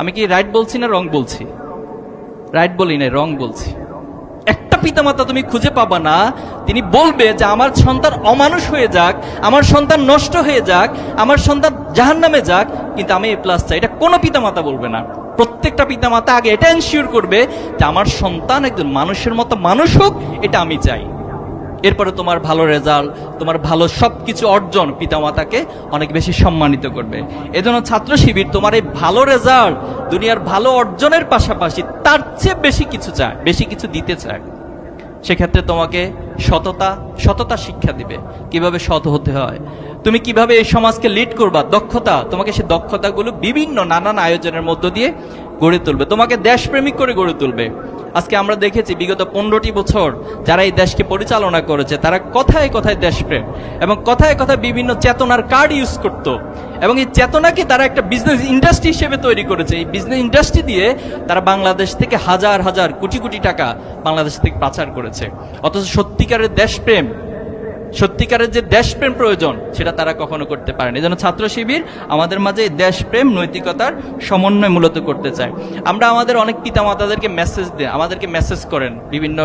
আমি কি রাইট বলছি না রং বলছি? রাইট বলি না, রং বলছি। একটা পিতামাতা তুমি খুঁজে পাবা না তিনি বলবে যে আমার সন্তান অমানুষ হয়ে যাক, আমার সন্তান নষ্ট হয়ে যাক, আমার সন্তান জাহান্নামে যাক, কিন্তু আমি A+ চাই। এটা কোনো পিতামাতা বলবে না। প্রত্যেকটা পিতামাতা আগে এটা এনশিওর করবে যে আমার সন্তান একজন মানুষের মতো মানুষ হোক, এটা আমি চাই। এরপরে তোমার ভালো রেজাল্ট, তোমার ভালো সবকিছু অর্জন পিতামাতাকে অনেক বেশি সম্মানিত করবে। এজন্য ছাত্র শিবির তোমার এই ভালো রেজাল্ট, দুনিয়ার ভালো অর্জনের পাশাপাশি তার চেয়ে বেশি কিছু চায়, বেশি কিছু দিতে চায়। সেক্ষেত্রে তোমাকে সততা শিক্ষা দিবে, কিভাবে সৎ হতে হয়, তুমি কিভাবে এই সমাজকে লিড করবা, দক্ষতা, তোমাকে সেই দক্ষতাগুলো বিভিন্ন নানান আয়োজনের মধ্য দিয়ে গড়ে তুলবে, তোমাকে দেশপ্রেমিক করে গড়ে তুলবে। আজকে আমরা দেখেছি বিগত 15টি বছর যারা এই দেশকে পরিচালনা করেছে তারা কথায় কথায় দেশপ্রেম এবং কথায় কথায় বিভিন্ন চেতনার কার্ড ইউজ করত, এবং এই চেতনাকে তারা একটা বিজনেস ইন্ডাস্ট্রি হিসেবে তৈরি করেছে। এই বিজনেস ইন্ডাস্ট্রি দিয়ে তারা বাংলাদেশ থেকে হাজার হাজার কোটি কোটি টাকা বাংলাদেশ থেকে পাচার করেছে। অথচ সত্যিকারের দেশপ্রেম, সত্যিকারের যে দেশপ্রেম প্রয়োজন সেটা তারা কখনো করতে পারেনি। এই জন্য ছাত্র শিবির আমাদের মাঝে দেশপ্রেম নৈতিকতার সমন্বয় মূলত করতে চায়। আমরা আমাদের অনেক পিতামাতাদেরকে আমাদেরকে মেসেজ করেন বিভিন্ন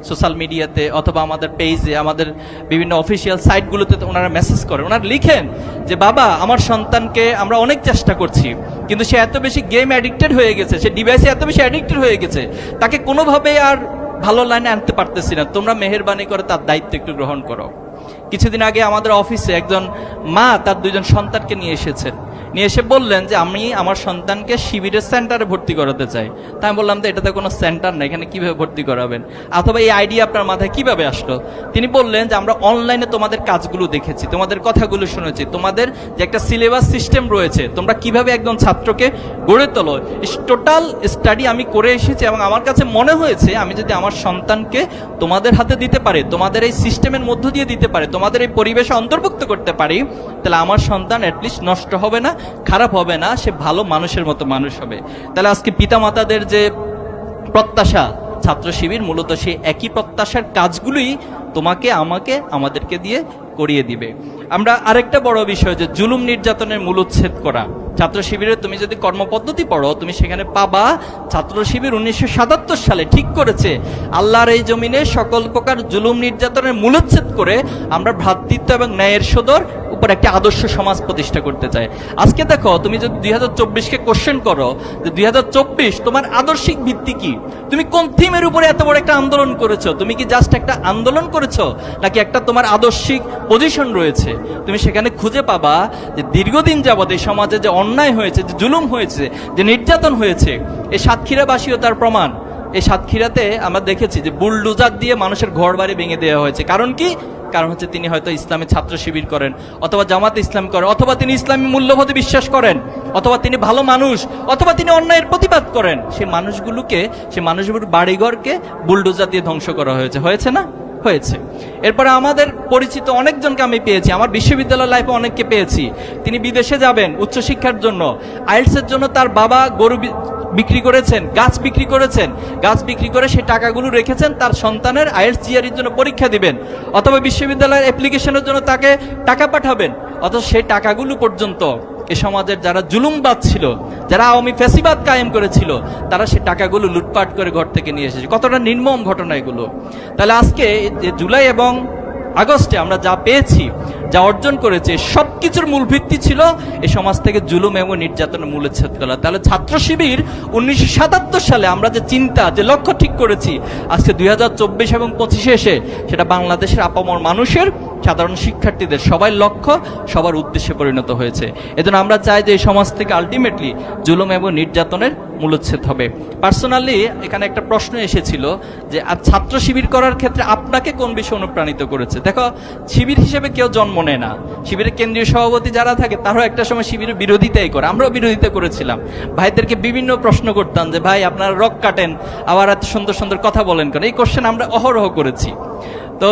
সোশ্যাল মিডিয়াতে অথবা আমাদের পেজে, আমাদের বিভিন্ন অফিসিয়াল সাইটগুলোতে ওনারা মেসেজ করেন। ওনারা লিখেন যে বাবা, আমার সন্তানকে আমরা অনেক চেষ্টা করছি, কিন্তু সে এত বেশি গেম অ্যাডিক্টেড হয়ে গেছে, সে ডিভাইসে এত বেশি অ্যাডিক্টেড হয়ে গেছে, তাকে কোনোভাবে আর ভালো লাইনে আনতে পারতেছি না, তোমরা মেহেরবানি করে তার দায়িত্ব একটু গ্রহণ করো। কিছুদিন আগে আমাদের অফিসে একজন মা তার 2জন সন্তানকে নিয়ে এসেছেন, নিয়ে এসে বললেন যে আমি আমার সন্তানকে শিবিরের সেন্টারে ভর্তি করাতে চাই। তাই আমি বললাম যে এটাতে কোনো সেন্টার নেই, এখানে কিভাবে ভর্তি করাবেন, অথবা এই আইডিয়া আপনার মাথায় কিভাবে আসলো? তিনি বললেন যে আমরা অনলাইনে তোমাদের কাজগুলো দেখেছি, তোমাদের কথাগুলো শুনেছি, তোমাদের যে একটা সিলেবাস সিস্টেম রয়েছে, তোমরা কিভাবে একজন ছাত্রকে গড়ে তোলো, টোটাল স্টাডি আমি করে এসেছি, এবং আমার কাছে মনে হয়েছে আমি যদি আমার সন্তানকে তোমাদের হাতে দিতে পারি, তোমাদের এই সিস্টেমের মধ্য দিয়ে দিতে পারি, তোমাদের এই পরিবেশে অন্তর্ভুক্ত করতে পারি, তাহলে আমার সন্তান অ্যাটলিস্ট নষ্ট হবে না, খারাপ হবে না, সে ভালো মানুষের মতো মানুষ হবে। তাহলে আজকে পিতামাতাদের যে প্রত্যাশা, ছাত্র শিবির মূলত সেই একই প্রত্যাশার কাজগুলোই তোমাকে, আমাকে, আমাদেরকে দিয়ে করিয়ে দিবে। আমরা আরেকটা বড় বিষয় যে জুলুম নির্যাতনের মূলোচ্ছেদ করা। ছাত্র শিবিরে তুমি যদি কর্মপদ্ধতি পড়ো, তুমি সেখানে পাবা ছাত্র শিবির 1977 সালে ঠিক করেছে আল্লাহর এই জমিনে সকল প্রকার জুলুম নির্যাতনের মূলোচ্ছেদ করে আমরা ভ্রাতৃত্ব এবং ন্যায়ের সদর উপর একটা আদর্শ সমাজ প্রতিষ্ঠা করতে চাই। আজকে দেখো, তুমি যদি 2024-কে কোশ্চেন করো যে 2024 তোমার আদর্শিক ভিত্তি কি, তুমি কোন থিমের উপরে এত বড় একটা আন্দোলন করেছো, তুমি কি জাস্ট একটা আন্দোলন করেছো নাকি একটা তোমার আদর্শিক পজিশন রয়েছে? তুমি সেখানে খুঁজে পাবা যে দীর্ঘদিন যাবৎ এই সমাজে যে অন্যায় হয়েছে, যে জুলুম হয়েছে, যে নির্যাতন হয়েছে, এই সাতক্ষীরাবাসীও তার প্রমাণ। এই সাতক্ষীরাতে আমরা দেখেছি যে বুলডোজার দিয়ে মানুষের ঘর বাড়ি ভেঙে দেওয়া হয়েছে। কারণ কি? কারণ হচ্ছে তিনি হয়তো ইসলামী ছাত্র শিবির করেন, অথবা জামাতে ইসলাম করেন, অথবা তিনি ইসলামী মূল্যবোধে বিশ্বাস করেন, অথবা তিনি ভালো মানুষ, অথবা তিনি অন্যায়ের প্রতিবাদ করেন। সেই মানুষগুলোর বাড়িঘরকে বুলডোজার দিয়ে ধ্বংস করা হয়েছে না? হয়েছে। এরপরে আমাদের পরিচিত অনেকজনকে আমি পেয়েছি, আমার বিশ্ববিদ্যালয় লাইফে অনেককে পেয়েছি, তিনি বিদেশে যাবেন উচ্চশিক্ষার জন্য, আইএলটিএস এর জন্য তার বাবা গরু বিক্রি করেছেন, গাছ বিক্রি করেছেন, গাছ বিক্রি করে সেই টাকাগুলো রেখেছেন তার সন্তানের আইএলটিএস জিআরইর জন্য পরীক্ষা দিবেন, অথবা বিশ্ববিদ্যালয়ের অ্যাপ্লিকেশনের জন্য তাকে টাকা পাঠাবেন। অথচ সেই টাকাগুলো পর্যন্ত এ সমাজের যারা জুলুমবাদ ছিল, যারা আওয়ামী ফ্যাসিবাদ কায়েম করেছিল, তারা সে টাকাগুলো লুটপাট করে ঘর থেকে নিয়ে এসেছে। কতটা নির্মম ঘটনা এগুলো। তাহলে আজকে যে জুলাই এবং আগস্টে আমরা যা পেয়েছি, যা অর্জন করেছে, সবকিছুর মূল ভিত্তি ছিল এই সমাজ থেকে জুলুম এবং নির্যাতনের মূলোচ্ছেদ করা। তাহলে ছাত্র শিবির 1977 সালে আমরা যে চিন্তা, যে লক্ষ্য ঠিক করেছি, আজকে 2024 এবং 25-এ এসে সেটা বাংলাদেশের আপামর মানুষের, সাধারণ শিক্ষার্থীদের সবাই লক্ষ্য, সবার উদ্দেশ্যে পরিণত হয়েছে। এজন্য আমরা চাই যে এই সমাজ থেকে আলটিমেটলি জুলুম এবং নির্যাতনের মূলোচ্ছেদ হবে। পার্সোনালি এখানে একটা প্রশ্ন এসেছিল যে ছাত্র শিবির করার ক্ষেত্রে আপনাকে কোন বিষয় অনুপ্রাণিত করেছে? দেখো, শিবির হিসেবে কেউ জন্ম নেয় না। শিবিরের কেন্দ্রীয় সভাপতি যারা থাকে তারাও একটা সময় শিবিরের বিরোধিতাই করে, আমরাও বিরোধিতা করেছিলাম। ভাইদেরকে বিভিন্ন প্রশ্ন করতাম যে ভাই আপনারা রক কাটেন, আবার এত সুন্দর সুন্দর কথা বলেন কেন, এই কোশ্চেন আমরা অহরহ করেছি। তো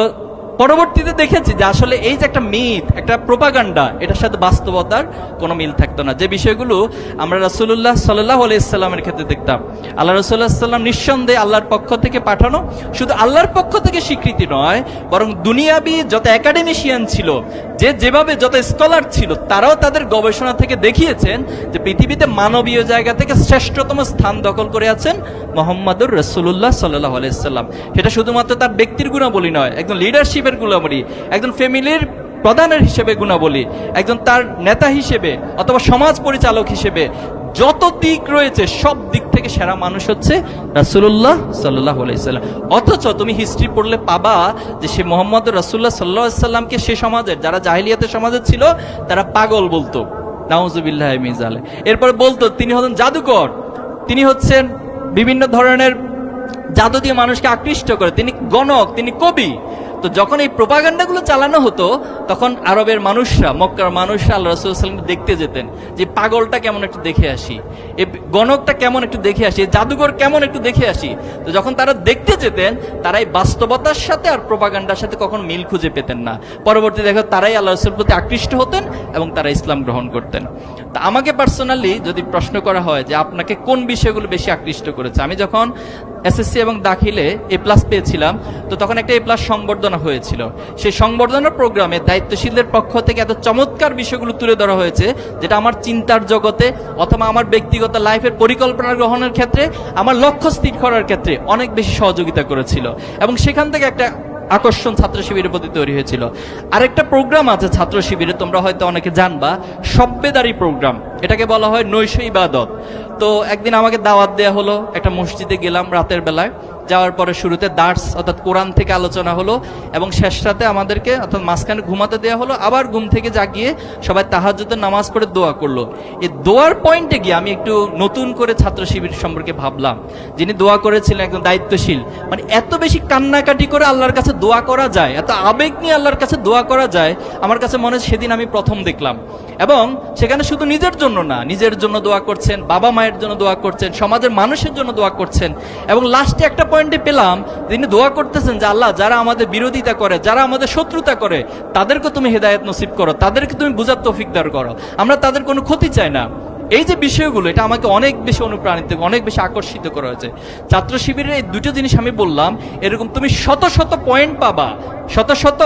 পরবর্তীতে দেখেছি যে আসলে এই যে একটা মিথ, একটা প্রোপাগান্ডা, এটার সাথে বাস্তবতার কোনো মিল থাকতো না। যে বিষয়গুলো আমরা রাসূলুল্লাহ সাল্লাল্লাহু আলাইহি ওয়াসাল্লামের ক্ষেত্রে দেখতাম, আল্লাহ রাসূলুল্লাহ সাল্লাল্লাহু আলাইহি ওয়াসাল্লাম নিঃসন্দেহে আল্লাহর পক্ষ থেকে পাঠানো, শুধু আল্লাহর পক্ষ থেকে স্বীকৃতি নয়, বরং দুনিয়াবি যত একাডেমিশিয়ান ছিল, যেভাবে যত স্কলার ছিল, তারাও তাদের গবেষণা থেকে দেখিয়েছেন যে পৃথিবীতে মানবীয় জায়গা থেকে শ্রেষ্ঠতম স্থান দখল করে আছেন মুহাম্মদুর রাসূলুল্লাহ সাল্লাল্লাহু আলাইহি ওয়াসাল্লাম। সেটা শুধুমাত্র তার ব্যক্তির গুণাবলী নয়, একজন লিডারশিপের গুণাবলী, একজন ফ্যামিলির প্রধানের হিসেবে গুণাবলী, একজন তার নেতা হিসেবে অথবা সমাজ পরিচালক হিসেবে যত দিক রয়েছে সব দিক থেকে সেরা মানুষ হচ্ছে রাসূলুল্লাহ সাল্লাল্লাহু আলাইহি ওয়াসাল্লাম। অথচ তুমি হিস্ট্রি পড়লে পাবা যে সে মুহাম্মদ রাসূলুল্লাহ সাল্লাল্লাহু আলাইহি ওয়াসাল্লামকে সে সমাজের যারা জাহিলিয়াতের সমাজে ছিল তারা পাগল বলতো, নাউজুবিল্লাহি মিন যালিক। এরপর বলতো তিনি হলেন জাদুকর, তিনি হচ্ছেন বিভিন্ন ধরনের জাদু দিয়ে মানুষকে আকৃষ্ট করে, তিনি গণক, তিনি কবি। তো যখন এই প্রোপাগান্ডাগুলো চালানো হতো তখন আরবের মানুষরা, মক্কার মানুষরা আল্লাহ রাসূল সাল্লাল্লাহু আলাইহি ওয়াসাল্লামকে দেখতে যেতেন যে পাগলটা কেমন একটু দেখে আসি, এই গণকটা কেমন একটু দেখে আসি, এই জাদুঘর কেমন একটু দেখে আসি। তো যখন তারা দেখতে যেতেন তারাই বাস্তবতার সাথে আর প্রোপাগান্ডার সাথে কখন মিল খুঁজে পেতেন না। পরবর্তী দেখো তারাই আল্লাহ রাসূলের প্রতি আকৃষ্ট হতেন এবং তারা ইসলাম গ্রহণ করতেন। তা আমাকে পার্সোনালি যদি প্রশ্ন করা হয় যে আপনাকে কোন বিষয়গুলো বেশি আকৃষ্ট করেছে, আমি যখন এসএসসি এবং দাখিলে এ প্লাস পেয়েছিলাম তো তখন একটা এ প্লাস সংবর্ধনা হয়েছিল। সেই সংবর্ধনা প্রোগ্রামে দায়িত্বশীলদের পক্ষ থেকে এত চমৎকার বিষয়গুলো তুলে ধরা হয়েছে যেটা আমার চিন্তার জগতে অথবা আমার ব্যক্তিগত লাইফের পরিকল্পনা গ্রহণের ক্ষেত্রে, আমার লক্ষ্য স্থির করার ক্ষেত্রে অনেক বেশি সহযোগিতা করেছিল এবং সেখান থেকে একটা আকর্ষণ ছাত্র শিবিরের প্রতি তৈরি হয়েছিল। আরেকটা প্রোগ্রাম আছে ছাত্র শিবিরে, তোমরা হয়তো অনেকে জানবা, সব্বেদারি প্রোগ্রাম, এটাকে বলা হয় নৈশ ইবাদত। তো একদিন আমাকে দাওয়াত দেয়া হলো, একটা মসজিদে গেলাম রাতের বেলায়, যাওয়ার পরে শুরুতে দার্স অর্থাৎ কোরআন থেকে আলোচনা হলো এবং শেষ রাতে আমাদেরকে অর্থাৎ মাঝখানে ঘুমাতে দেওয়া হলো, আবার ঘুম থেকে জাগিয়ে সবাই তাহাজ্জুদের নামাজ পড়ে দোয়া করলো। এই দোয়ার পয়েন্টে গিয়ে আমি একটু নতুন করে ছাত্র শিবির সম্পর্কে ভাবলাম। যিনি দোয়া করেছিলেন একজন দায়িত্বশীল, মানে এত বেশি কান্নাকাটি করে আল্লাহর কাছে দোয়া করা যায়, এত আবেগ নিয়ে আল্লাহর কাছে দোয়া করা যায়, আমার কাছে মনে হয় সেদিন আমি প্রথম দেখলাম। এবং সেখানে শুধু নিজের জন্য না, নিজের জন্য দোয়া করছেন, বাবা মায়ের জন্য দোয়া করছেন, সমাজের মানুষের জন্য দোয়া করছেন এবং লাস্টে একটা পয়েন্টে পেলাম তিনি দোয়া করতেছেন যে আল্লাহ যারা আমাদের বিরোধিতা করে, যারা আমাদের শত্রুতা করে, তাদেরকে তুমি হেদায়েত নসিব করো, তাদেরকে তুমি বুঝার তৌফিক দান করো, আমরা তাদের কোনো ক্ষতি চাই না। এই যে বিষয়গুলো, এটা আমাকে অনেক বেশি অনুপ্রাণিত, অনেক বেশি আকর্ষিত করা হয়েছে। ছাত্র শিবিরের এই দুটো জিনিস আমি বললাম, এরকম তুমি শত শত পয়েন্ট পাবা, শত শত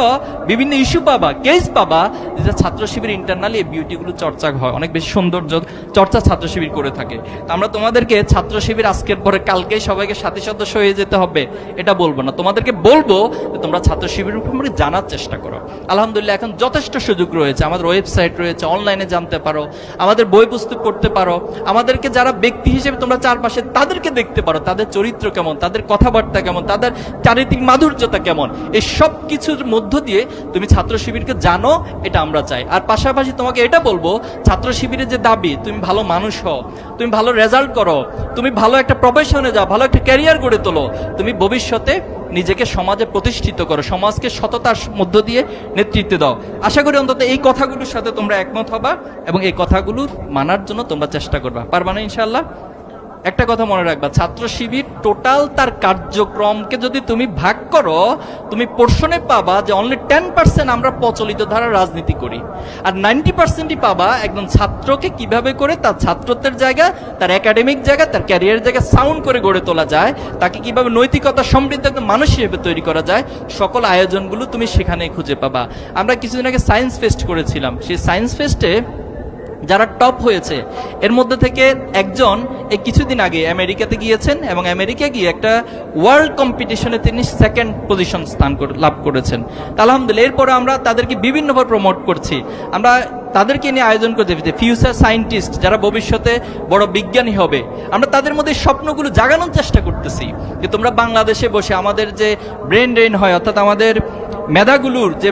বিভিন্ন ইস্যু পাবা, কেস পাবা, যেটা ছাত্র শিবির ইন্টারনালি এই বিউটিগুলো চর্চা হয়, অনেক বেশি সৌন্দর্য চর্চা ছাত্র শিবির করে থাকে। তো আমরা তোমাদেরকে ছাত্র শিবির আজকের পরে কালকেই সবাইকে সাথী সদস্য হয়ে যেতে হবে এটা বলবো না, তোমাদেরকে বলবো যে তোমরা ছাত্র শিবির সম্পর্কে জানার চেষ্টা করো। আলহামদুলিল্লাহ এখন যথেষ্ট সুযোগ রয়েছে, আমাদের ওয়েবসাইট রয়েছে, অনলাইনে জানতে পারো, আমাদের বই পুস্তক পড়তে পারো, আমাদেরকে যারা ব্যক্তি হিসেবে তোমরা চারপাশে তাদেরকে দেখতে পারো, তাদের চরিত্র কেমন, তাদের কথাবার্তা কেমন, তাদের চারিত্রিক মাধুর্যতা কেমন, এই সব কিছুর মধ্য দিয়ে তুমি ছাত্র শিবিরকে জানো, এটা আমরা চাই। আর পাশাপাশি তোমাকে এটা বলবো, ছাত্র শিবিরের যে দাবি তুমি ভালো মানুষ হও, তুমি ভালো রেজাল্ট করো, তুমি ভালো একটা প্রফেশনে যাও, ভালো একটা ক্যারিয়ার গড়ে তোলো, তুমি ভবিষ্যতে নিজেকে সমাজে প্রতিষ্ঠিত করো, সমাজকে সততার মধ্য দিয়ে নেতৃত্ব দাও। আশা করি অন্তত এই কথাগুলোর সাথে তোমরা একমত হবা এবং এই কথাগুলো মানার জন্য তোমরা চেষ্টা করবা, পারবা না ইনশাআল্লাহ? একটা কথা মনে রাখবা, ছাত্র শিবির টোটাল তার কার্যক্রমকে যদি তুমি ভাগ করো, তুমি পোর্শনে পাবা যে অনলি 10% আমরা প্রচলিত ধারার রাজনীতি করি, আর 90%ই পাবা একজন ছাত্রকে কিভাবে করে তার ছাত্রত্বের জায়গা, তার একাডেমিক জায়গা, তার ক্যারিয়ারের জায়গা সাউন্ড করে গড়ে তোলা যায়, তাকে কিভাবে নৈতিকতা সমৃদ্ধ একজন মানুষ হিসেবে তৈরি করা যায়, সকল আয়োজনগুলো তুমি সেখানেই খুঁজে পাবা। আমরা কিছুদিন আগে সায়েন্স ফেস্ট করেছিলাম, সেই সায়েন্স ফেস্টে যারা টপ হয়েছে এর মধ্যে থেকে একজন এই কিছুদিন আগে আমেরিকাতে গিয়েছেন এবং আমেরিকা গিয়ে একটা ওয়ার্ল্ড কম্পিটিশনে তিনি সেকেন্ড পজিশন স্থান লাভ করেছেন। আলহামদুলিল্লাহ, এরপরে আমরা তাদেরকে বিভিন্নভাবে প্রমোট করছি, আমরা তাদেরকে নিয়ে আয়োজন করতে ফিউচার সায়েন্টিস্ট যারা ভবিষ্যতে বড় বিজ্ঞানী হবে, আমরা তাদের মধ্যে স্বপ্নগুলো জাগানোর চেষ্টা করতেছি যে তোমরা বাংলাদেশে বসে আমাদের যে ব্রেন ড্রেন হয়, অর্থাৎ আমাদের মেধাগুলোর যে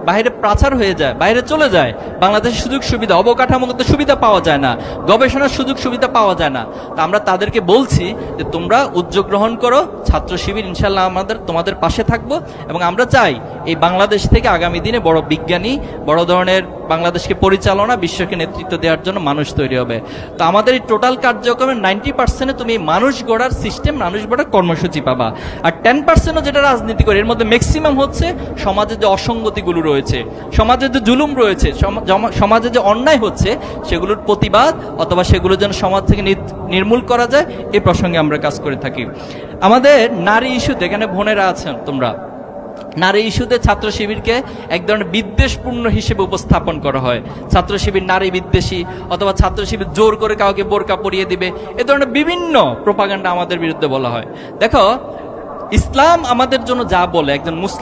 বাইরে পাচার হয়ে যায়, বাইরে চলে যায়, বাংলাদেশের সুযোগ সুবিধা, অবকাঠামোগত সুবিধা পাওয়া যায় না, গবেষণার সুযোগ সুবিধা পাওয়া যায় না। তা আমরা তাদেরকে বলছি যে তোমরা উদ্যোগ গ্রহণ করো, ছাত্র শিবির ইনশাল্লাহ তোমাদের পাশে থাকবো এবং আমরা চাই এই বাংলাদেশ থেকে আগামী দিনে বড় বিজ্ঞানী, বড় ধরনের বাংলাদেশকে পরিচালনা, বিশ্বকে নেতৃত্ব দেওয়ার জন্য মানুষ তৈরি হবে। তো আমাদের এই টোটাল কার্যক্রমের 90% তুমি মানুষ গড়ার সিস্টেম, মানুষ গড়ার কর্মসূচি পাবা। আর 10% যেটা রাজনীতি করে, এর মধ্যে ম্যাক্সিমাম হচ্ছে সমাজে যে অসঙ্গতিগুলো রয়েছে, সমাজে যে জুলুম রয়েছে, সমাজে যে অন্যায় হচ্ছে, সেগুলোর প্রতিবাদ অথবা সেগুলো যেন সমাজ থেকে নির্মূল করা যায়, এই প্রসঙ্গে আমরা কাজ করে থাকি। আমাদের নারী ইস্যুতে, এখানে বোনেরা আছেন তোমরা, নারী ইস্যুতে ছাত্র শিবিরকে এক ধরনের বিদ্বেষপূর্ণ হিসেবে উপস্থাপন করা হয়। ছাত্র শিবির নারী বিদ্বেষী, অথবা ছাত্র শিবির জোর করে কাউকে বোরকা পরিয়ে দিবে, এ ধরনের বিভিন্ন প্রোপাগান্ডা আমাদের বিরুদ্ধে বলা হয়। দেখো, ইসলাম আমাদের জন্য যা বলে, একজন মুসলিম